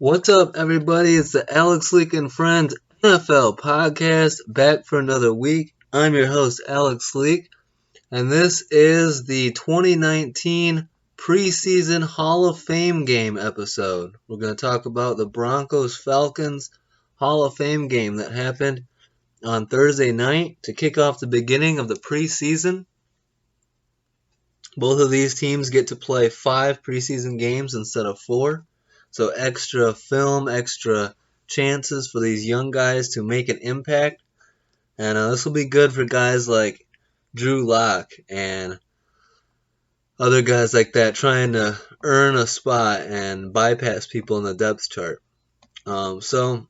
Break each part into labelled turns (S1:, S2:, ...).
S1: What's up, everybody? It's the Alex Leak and Friends NFL podcast, back for another week. I'm your host, Alex Leak, and this is the 2019 preseason Hall of Fame game episode. We're going to talk about the Broncos Falcons Hall of Fame game that happened on Thursday night to kick off the beginning of the preseason. Both of these teams get to play 5 preseason games instead of 4. So extra film, extra chances for these young guys to make an impact. And this will be good for guys like Drew Lock and other guys like that trying to earn a spot and bypass people in the depth chart. So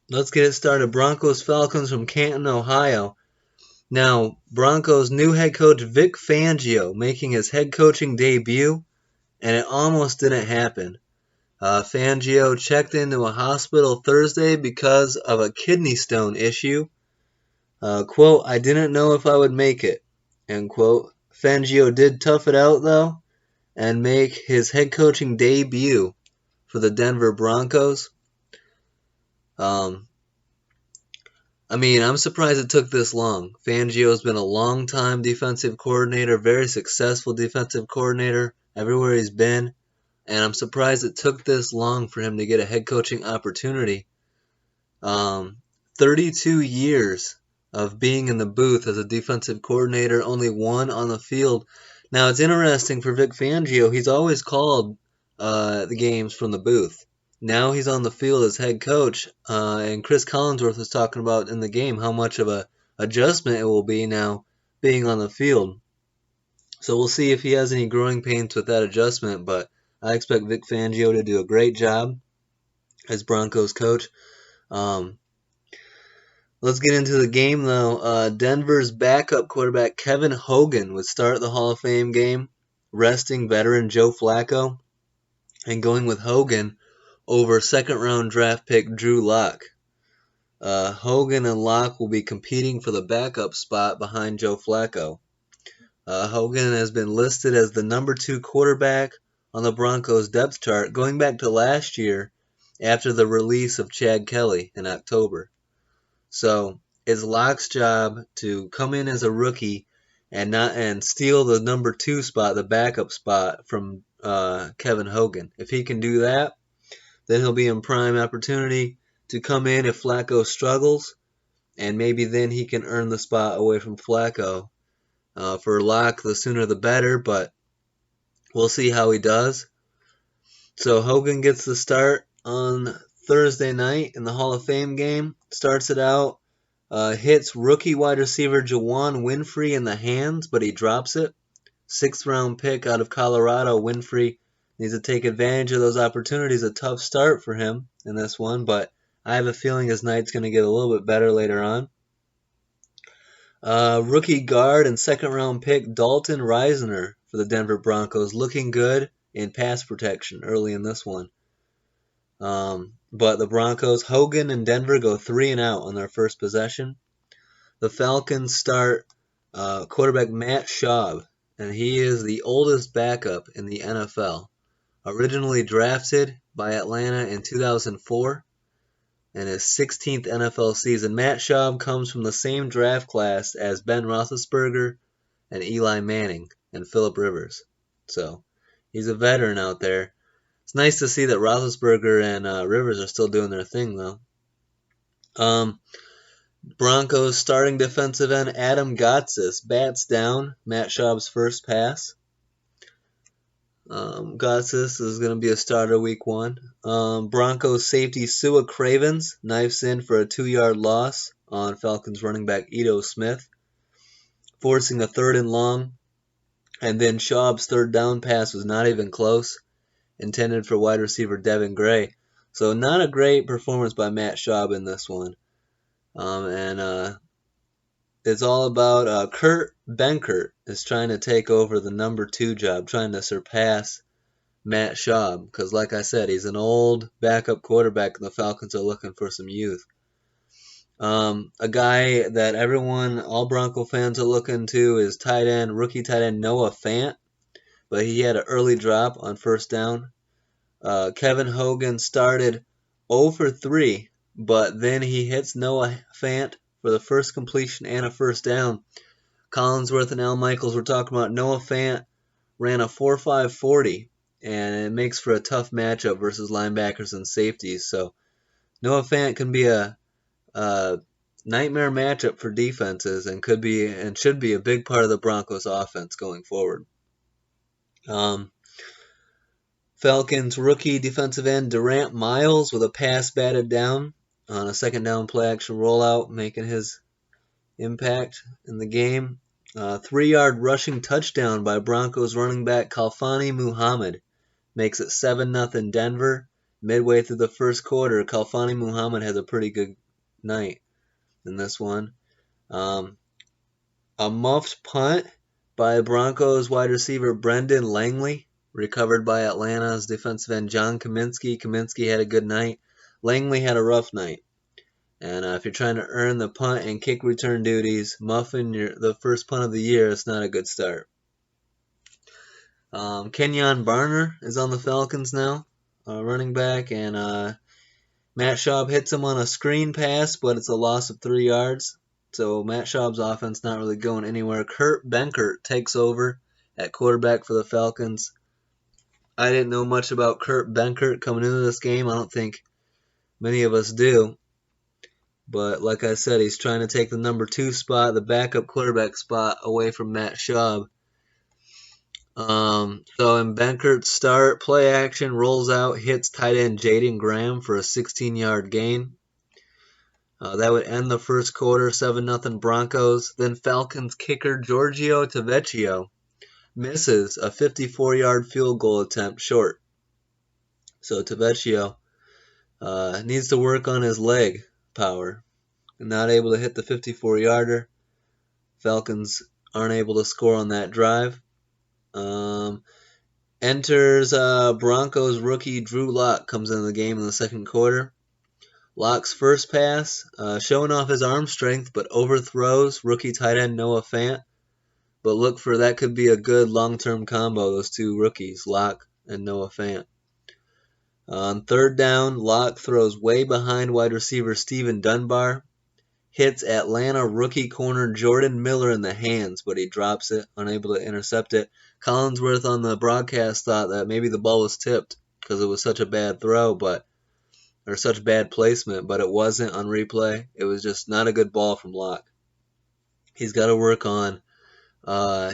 S1: let's get it started. Broncos Falcons from Canton, Ohio. Now, Broncos new head coach Vic Fangio making his head coaching debut, and it almost didn't happen. Fangio checked into a hospital Thursday because of a kidney stone issue. Quote, I didn't know if I would make it, end quote. Fangio did tough it out, though, and make his head coaching debut for the Denver Broncos. I'm surprised it took this long. Fangio's been a long-time defensive coordinator, very successful defensive coordinator everywhere he's been. And I'm surprised it took this long for him to get a head coaching opportunity. 32 years of being in the booth as a defensive coordinator, only one on the field. Now, it's interesting for Vic Fangio. He's always called the games from the booth. Now he's on the field as head coach, and Chris Collinsworth was talking about in the game how much of a adjustment it will be now being on the field. So we'll see if he has any growing pains with that adjustment, but I expect Vic Fangio to do a great job as Broncos coach. Let's get into the game, though. Denver's backup quarterback Kevin Hogan would start the Hall of Fame game, resting veteran Joe Flacco, and going with Hogan over second-round draft pick Drew Lock. Hogan and Lock will be competing for the backup spot behind Joe Flacco. Hogan has been listed as the number 2 quarterback on the Broncos depth chart going back to last year after the release of Chad Kelly in October. So it's Lock's job to come in as a rookie and steal the number 2 spot, the backup spot from Kevin Hogan. If he can do that, then he'll be in prime opportunity to come in if Flacco struggles, and maybe then he can earn the spot away from Flacco. For Lock, the sooner the better, but we'll see how he does. So Hogan gets the start on Thursday night in the Hall of Fame game. Starts it out, hits rookie wide receiver Juwan Winfrey in the hands, but he drops it. 6th round pick out of Colorado. Winfrey needs to take advantage of those opportunities. A tough start for him in this one, but I have a feeling his night's going to get a little bit better later on. Rookie guard and 2nd round pick Dalton Risner for the Denver Broncos, looking good in pass protection early in this one. But the Broncos, Hogan and Denver go 3 and out on their first possession. The Falcons start quarterback Matt Schaub, and he is the oldest backup in the NFL. Originally drafted by Atlanta in 2004. In his 16th NFL season, Matt Schaub comes from the same draft class as Ben Roethlisberger and Eli Manning and Phillip Rivers. So he's a veteran out there. It's nice to see that Roethlisberger and Rivers are still doing their thing, though. Broncos starting defensive end Adam Gotsis bats down Matt Schaub's first pass. Gotsis is going to be a starter week 1. Broncos safety Sua Cravens knifes in for a 2-yard loss on Falcons running back Ito Smith, forcing a 3rd and long. And then Schaub's 3rd down pass was not even close, intended for wide receiver Devin Gray. So not a great performance by Matt Schaub in this one. It's all about Kurt Benkert is trying to take over the number 2 job, trying to surpass Matt Schaub. Because like I said, he's an old backup quarterback and the Falcons are looking for some youth. A guy that all Bronco fans are looking to is rookie tight end Noah Fant. But he had an early drop on 1st down. Kevin Hogan started 0 for 3, but then he hits Noah Fant for the first completion and a first down. Collinsworth and Al Michaels were talking about Noah Fant ran a 4.5 40, and it makes for a tough matchup versus linebackers and safeties. So Noah Fant can be a nightmare matchup for defenses and could be and should be a big part of the Broncos offense going forward. Falcons rookie defensive end Durant Miles with a pass batted down on a second down play action rollout, making his impact in the game. 3-yard rushing touchdown by Broncos running back Khalfani Muhammad makes it 7-0 Denver. Midway through the first quarter, Khalfani Muhammad has a pretty good night in this one. A muffed punt by Broncos wide receiver Brendan Langley, recovered by Atlanta's defensive end John Kaminsky. Kaminsky had a good night. Langley had a rough night. And if you're trying to earn the punt and kick return duties, muffing the first punt of the year, it's not a good start. Kenyon Barner is on the Falcons now, running back, and Matt Schaub hits him on a screen pass, but it's a loss of 3 yards. So Matt Schaub's offense not really going anywhere. Kurt Benkert takes over at quarterback for the Falcons. I didn't know much about Kurt Benkert coming into this game. I don't think many of us do. But like I said, he's trying to take the number 2 spot, the backup quarterback spot, away from Matt Schaub. So in Benkert's start, play action, rolls out, hits tight end Jaden Graham for a 16-yard gain. That would end the first quarter, 7-0 Broncos. Then Falcons kicker Giorgio Tavecchio misses a 54-yard field goal attempt short. So Tavecchio needs to work on his leg power. Not able to hit the 54-yarder. Falcons aren't able to score on that drive. Enters Broncos rookie Drew Lock, comes into the game in the second quarter. Lock's first pass, showing off his arm strength, but overthrows rookie tight end Noah Fant. But look for that could be a good long-term combo, those two rookies, Lock and Noah Fant. On third down, Lock throws way behind wide receiver Steven Dunbar. Hits Atlanta rookie corner Jordan Miller in the hands, but he drops it, unable to intercept it. Collinsworth on the broadcast thought that maybe the ball was tipped because it was such a bad throw, or such bad placement, but it wasn't on replay. It was just not a good ball from Lock. He's got to work on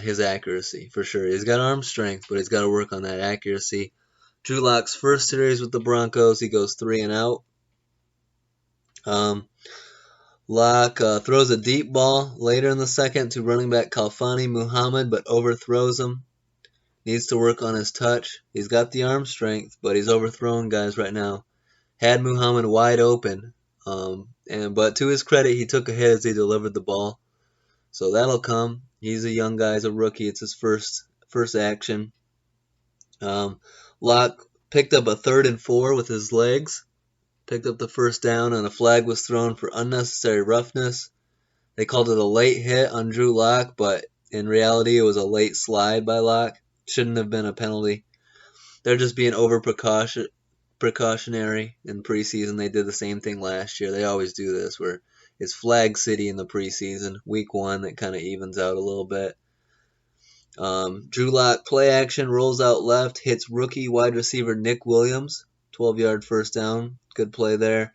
S1: his accuracy, for sure. He's got arm strength, but he's got to work on that accuracy. Drew Lock's first series with the Broncos, he goes 3 and out. Lock throws a deep ball later in the second to running back Khalfani Muhammad, but overthrows him. Needs to work on his touch. He's got the arm strength, but he's overthrowing guys right now. Had Muhammad wide open, but to his credit, he took a hit as he delivered the ball. So that'll come. He's a young guy, he's a rookie. It's his first action. Lock picked up a 3rd and 4 with his legs. Picked up the first down, and a flag was thrown for unnecessary roughness. They called it a late hit on Drew Lock, but in reality, it was a late slide by Lock. Shouldn't have been a penalty. They're just being precautionary in preseason. They did the same thing last year. They always do this, where it's flag city in the preseason. Week 1, that kind of evens out a little bit. Drew Lock play action, rolls out left, hits rookie wide receiver Nick Williams. 12-yard first down. Good play there.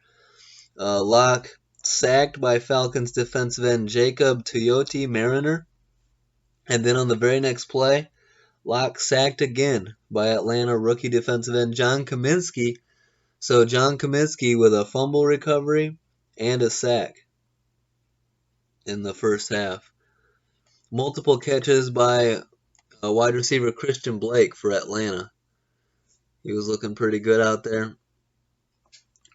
S1: Lock sacked by Falcons defensive end Jacob Toyota Mariner. And then on the very next play, Lock sacked again by Atlanta rookie defensive end John Kaminsky. So John Kaminsky with a fumble recovery and a sack in the first half. Multiple catches by wide receiver Christian Blake for Atlanta. He was looking pretty good out there.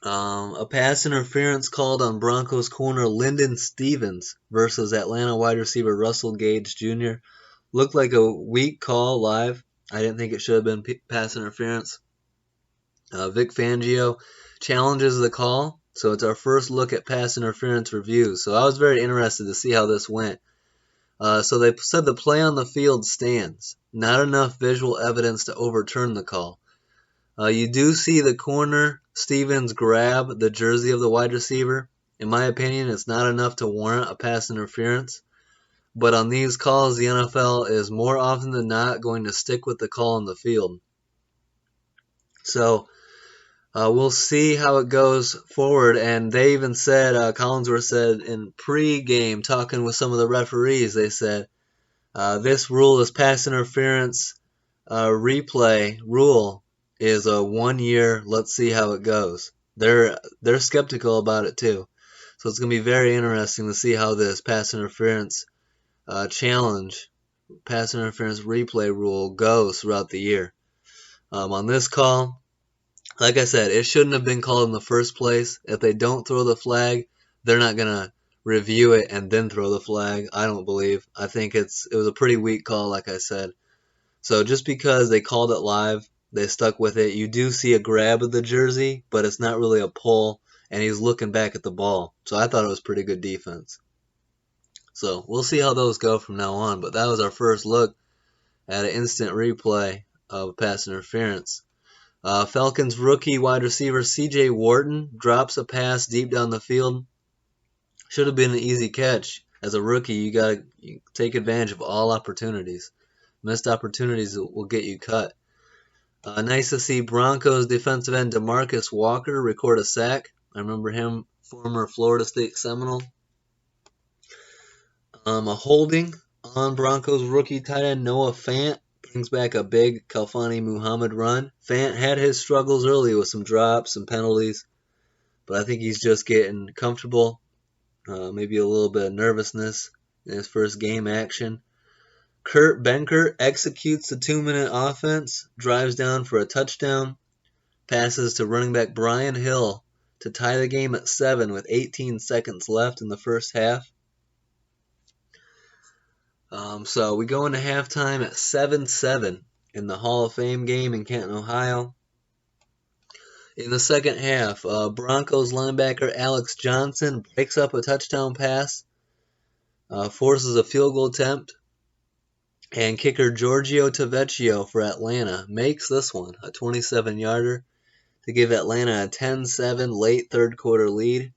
S1: A pass interference called on Broncos corner Lyndon Stevens versus Atlanta wide receiver Russell Gage Jr. Looked like a weak call live. I didn't think it should have been pass interference. Vic Fangio challenges the call, so it's our first look at pass interference reviews. So I was very interested to see how this went. So they said the play on the field stands. Not enough visual evidence to overturn the call. You do see the corner Stevens grab the jersey of the wide receiver. In my opinion, it's not enough to warrant a pass interference. But on these calls, the NFL is more often than not going to stick with the call on the field. So we'll see how it goes forward. And they even said, Collinsworth said in pre-game, talking with some of the referees, they said, this rule, this pass interference replay rule, is a 1 year. Let's see how it goes. They're skeptical about it too, so it's going to be very interesting to see how this pass interference challenge, pass interference replay rule goes throughout the year. On this call, like I said, it shouldn't have been called in the first place. If they don't throw the flag, they're not going to review it and then throw the flag. I don't believe. I think it was a pretty weak call, like I said. So just because they called it live, they stuck with it. You do see a grab of the jersey, but it's not really a pull, and he's looking back at the ball. So I thought it was pretty good defense. So we'll see how those go from now on. But that was our first look at an instant replay of pass interference. Falcons rookie wide receiver C.J. Wharton drops a pass deep down the field. Should have been an easy catch. As a rookie, you got to take advantage of all opportunities. Missed opportunities will get you cut. Nice to see Broncos defensive end DeMarcus Walker record a sack. I remember him, former Florida State Seminole. A holding on Broncos rookie tight end Noah Fant. Brings back a big Khalfani Muhammad run. Fant had his struggles early with some drops, some penalties, but I think he's just getting comfortable. Maybe a little bit of nervousness in his first game action. Kurt Benkert executes the 2-minute offense, drives down for a touchdown, passes to running back Brian Hill to tie the game at 7 with 18 seconds left in the first half. So we go into halftime at 7-7 in the Hall of Fame game in Canton, Ohio. In the second half, Broncos linebacker Alex Johnson breaks up a touchdown pass, forces a field goal attempt, and kicker Giorgio Tavecchio for Atlanta makes this one, a 27-yarder, to give Atlanta a 10-7 late third quarter lead.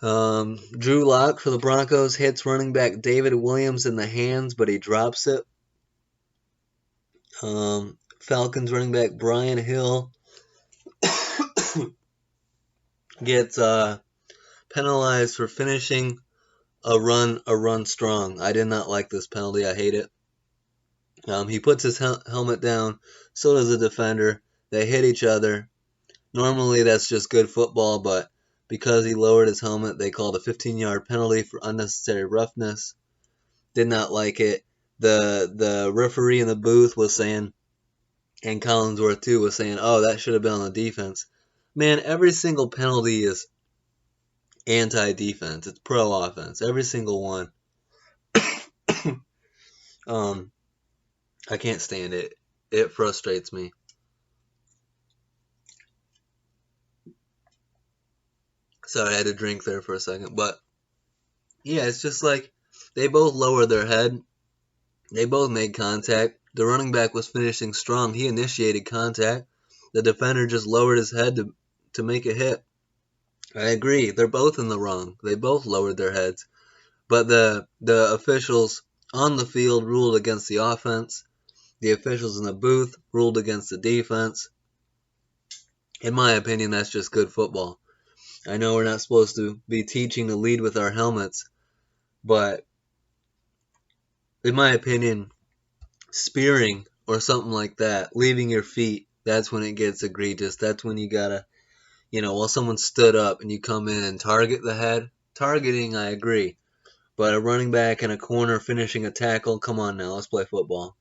S1: Drew Lock for the Broncos hits running back David Williams in the hands, but he drops it. Falcons running back Brian Hill gets penalized for finishing a run strong. I did not like this penalty. I hate it. He puts his helmet down. So does the defender. They hit each other. Normally that's just good football, but because he lowered his helmet, they called a 15-yard penalty for unnecessary roughness. Did not like it. The referee in the booth was saying, and Collinsworth too was saying, oh, that should have been on the defense. Man, every single penalty is anti-defense. It's pro-offense. Every single one. I can't stand it. It frustrates me. Sorry, I had to drink there for a second. But, yeah, it's just like they both lowered their head. They both made contact. The running back was finishing strong. He initiated contact. The defender just lowered his head to make a hit. I agree. They're both in the wrong. They both lowered their heads. But the officials on the field ruled against the offense. The officials in the booth ruled against the defense. In my opinion, that's just good football. I know we're not supposed to be teaching to lead with our helmets, but in my opinion, spearing or something like that, leaving your feet, that's when it gets egregious. That's when you gotta, while someone stood up and you come in and target the head. Targeting, I agree. But a running back in a corner finishing a tackle, come on now, let's play football.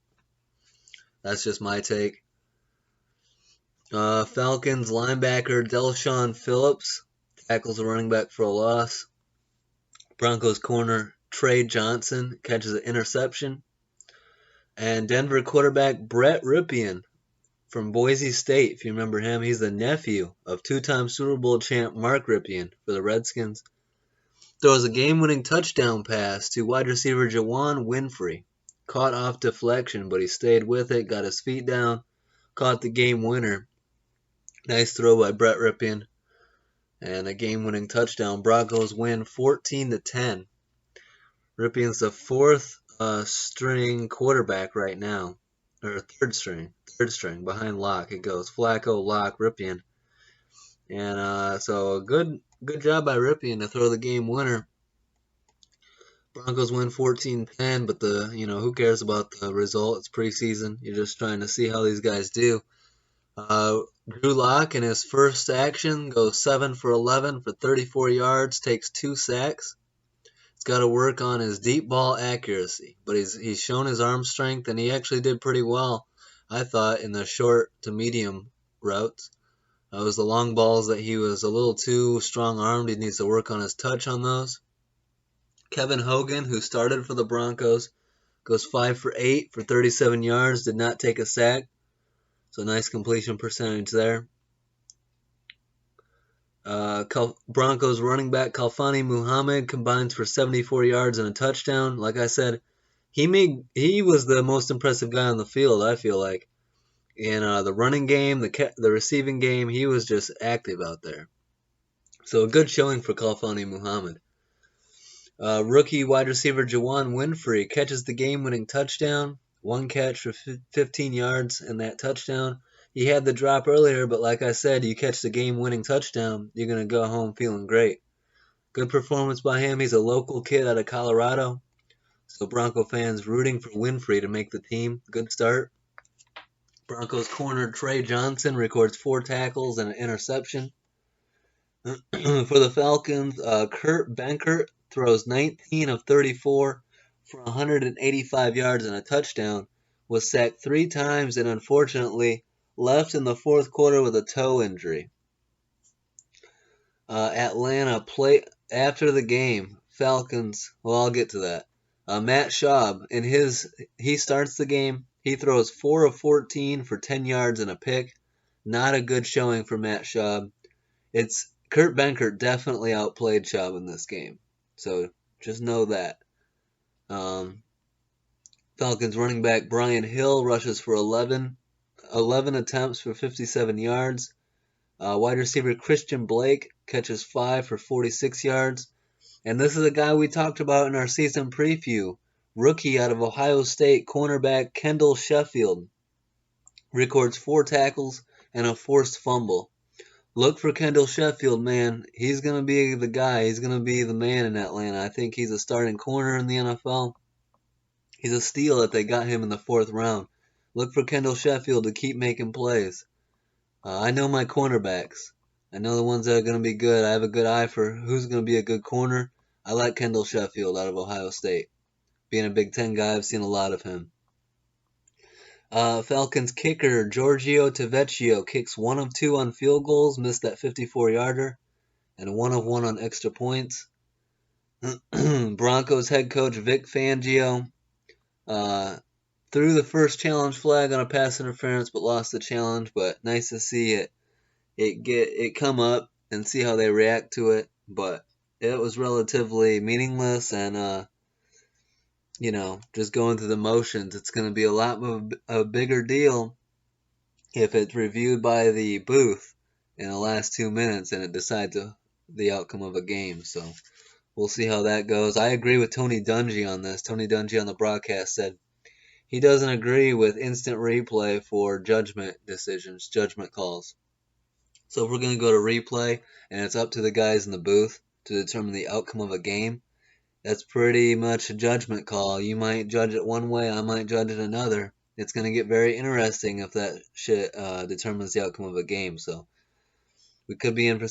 S1: That's just my take. Falcons linebacker Delshon Phillips tackles a running back for a loss. Broncos corner Trey Johnson catches an interception. And Denver quarterback Brett Rypien from Boise State, if you remember him, he's the nephew of two-time Super Bowl champ Mark Rypien for the Redskins. Throws a game-winning touchdown pass to wide receiver Jawan Winfrey. Caught off deflection, but he stayed with it, got his feet down caught the game winner. Nice throw by Brett Ripien. And a game-winning touchdown. Broncos win 14-10. Ripien's the fourth string quarterback right now. Or third string behind Locke. It goes Flacco, Locke, Ripien. And so good job by Ripien to throw the game winner. Broncos win 14-10, but who cares about the result? It's preseason. You're just trying to see how these guys do. Drew Lock in his first action goes 7 for 11 for 34 yards, takes 2 sacks. He's got to work on his deep ball accuracy, but he's shown his arm strength, and he actually did pretty well, I thought, in the short to medium routes. It was the long balls that he was a little too strong-armed. He needs to work on his touch on those. Kevin Hogan, who started for the Broncos, goes 5 for 8 for 37 yards, did not take a sack. So nice completion percentage there. Broncos running back Khalfani Muhammad combines for 74 yards and a touchdown. Like I said, he was the most impressive guy on the field, I feel like. In the running game, the receiving game, he was just active out there. So a good showing for Khalfani Muhammad. Rookie wide receiver Juwan Winfrey catches the game-winning touchdown. 1 catch for 15 yards in that touchdown. He had the drop earlier, but like I said, you catch the game-winning touchdown, you're going to go home feeling great. Good performance by him. He's a local kid out of Colorado. So Bronco fans rooting for Winfrey to make the team. Good start. Broncos corner Trey Johnson records 4 tackles and an interception. For the Falcons, Kurt Benkert throws 19 of 34 for 185 yards and a touchdown, was sacked 3 times, and unfortunately left in the fourth quarter with a toe injury. Atlanta play after the game. Falcons. Well, I'll get to that. Matt Schaub he starts the game. He throws 4 of 14 for 10 yards and a pick. Not a good showing for Matt Schaub. Kurt Benkert definitely outplayed Schaub in this game. So just know that. Falcons running back Brian Hill rushes for 11 attempts for 57 yards. Wide receiver Christian Blake catches 5 for 46 yards. And this is a guy we talked about in our season preview. Rookie out of Ohio State, cornerback Kendall Sheffield. Records 4 tackles and a forced fumble. Look for Kendall Sheffield, man. He's going to be the guy. He's going to be the man in Atlanta. I think he's a starting corner in the NFL. He's a steal that they got him in the 4th round. Look for Kendall Sheffield to keep making plays. I know my cornerbacks. I know the ones that are going to be good. I have a good eye for who's going to be a good corner. I like Kendall Sheffield out of Ohio State. Being a Big Ten guy, I've seen a lot of him. Falcons kicker Giorgio Tavecchio kicks 1 of 2 on field goals, missed that 54-yarder, and 1 of 1 on extra points. Broncos head coach Vic Fangio threw the first challenge flag on a pass interference, but lost the challenge. But nice to see it come up and see how they react to it. But it was relatively meaningless, and just going through the motions. It's going to be a lot of a bigger deal if it's reviewed by the booth in the last 2 minutes and it decides the outcome of a game. So we'll see how that goes. I agree with Tony Dungy on this. Tony Dungy on the broadcast said he doesn't agree with instant replay for judgment decisions, judgment calls. So if we're going to go to replay and it's up to the guys in the booth to determine the outcome of a game, that's pretty much a judgment call. You might judge it one way, I might judge it another. It's going to get very interesting if that shit determines the outcome of a game. So we could be in for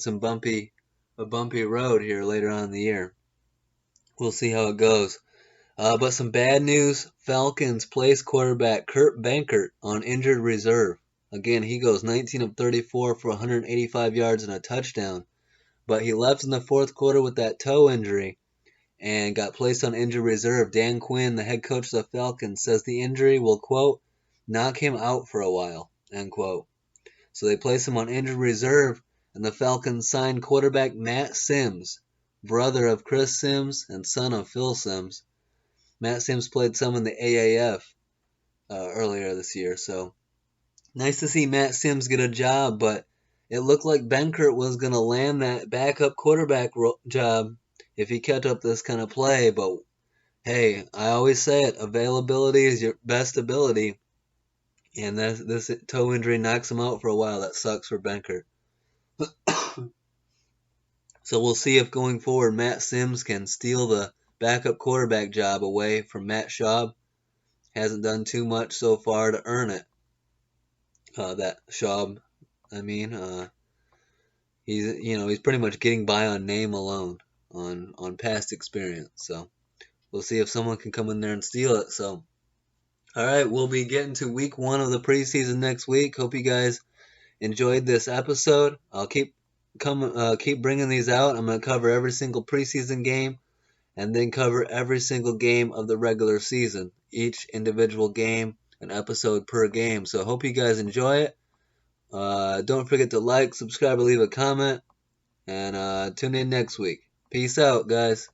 S1: a bumpy road here later on in the year. We'll see how it goes. But some bad news. Falcons place quarterback Kurt Benkert on injured reserve. Again, he goes 19 of 34 for 185 yards and a touchdown. But he left in the fourth quarter with that toe injury and got placed on injured reserve. Dan Quinn, the head coach of the Falcons, says the injury will, quote, knock him out for a while, end quote. So they place him on injured reserve, and the Falcons signed quarterback Matt Sims, brother of Chris Sims and son of Phil Sims. Matt Sims played some in the AAF earlier this year, so Nice to see Matt Sims get a job, but it looked like Benkert was going to land that backup quarterback job if he kept up this kind of play. But hey, I always say it, availability is your best ability. And this toe injury knocks him out for a while. That sucks for Benkert. So we'll see if going forward Matt Sims can steal the backup quarterback job away from Matt Schaub. Hasn't done too much so far to earn it. That Schaub, I mean, he's pretty much getting by on name alone, on past experience. So we'll see if someone can come in there and steal it. So all right, we'll be getting to week 1 of the preseason next week. Hope you guys enjoyed this episode. I'll keep bringing these out. I'm gonna cover every single preseason game, and then cover every single game of the regular season. Each individual game, an episode per game. So I hope you guys enjoy it. Don't forget to like, subscribe, and leave a comment. And tune in next week. Peace out, guys.